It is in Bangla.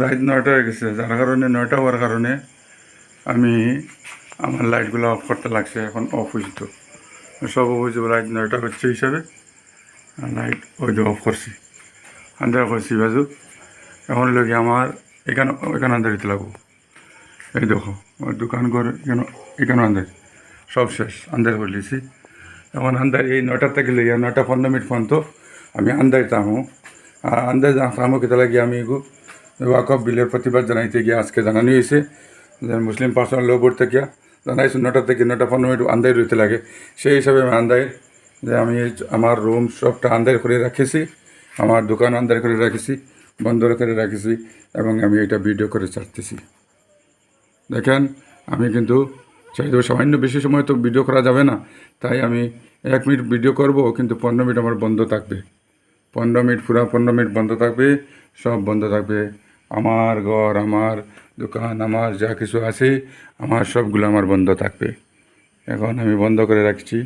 রাত 9টা হয়ে গেছে, যার কারণে 9টা হওয়ার কারণে আমি আমার লাইটগুলো অফ করতে লাগছে। এখন অফ হয়েছে, তো সব অফ হয়েছে, রাত 9টা হচ্ছে হিসাবে লাইট ওই যে অফ করছি, আন্দার করছি বাজু। এখন লোক আমার এখানে এখানে আন্দার দিতে লাগবো। এই দেখো ওই দোকান ঘর এখানে এখানে আন্দার সব শেষ, আন্দার করে লিছি। এখন আন্দার এই 9টার থেকে লইয়া 9টা 15 মিনিট পর্যন্ত আমি আন্দায় থামো। আর আন্দায় থামো কেতে লাগে আমি ওয়াকফ বিলের প্রতিবাদ জানাইতে গিয়ে আজকে জানানো হয়েছে যে মুসলিম পার্সোনাল ল বোর্ড থেকে জানাইছে 9টা থেকে 9টা 15 মিনিট আন্দায় রইতে লাগে। সেই হিসাবে আমি আন্দায় যে আমি আমার রুম সবটা আন্দায় করে রাখেছি, আমার দোকান আন্দায় করে রাখেছি, বন্ধ করে রাখেছি, এবং আমি এটা ভিডিও করে ছাড়তেছি। দেখেন আমি কিন্তু চাইলেও সামান্য বেশি সময় তো ভিডিও করা যাবে না, তাই আমি 1 মিনিট ভিডিও করব, কিন্তু 15 মিনিট আমার বন্ধ থাকবে। 15 মিনিট পুরো 15 মিনিট বন্ধ থাকবে, সব বন্ধ থাকবে। আমার ঘর, আমার দোকান, আমার যা কিছু আছে, আমার সবগুলো আমার বন্ধ থাকবে। এখন আমি বন্ধ করে রাখছি।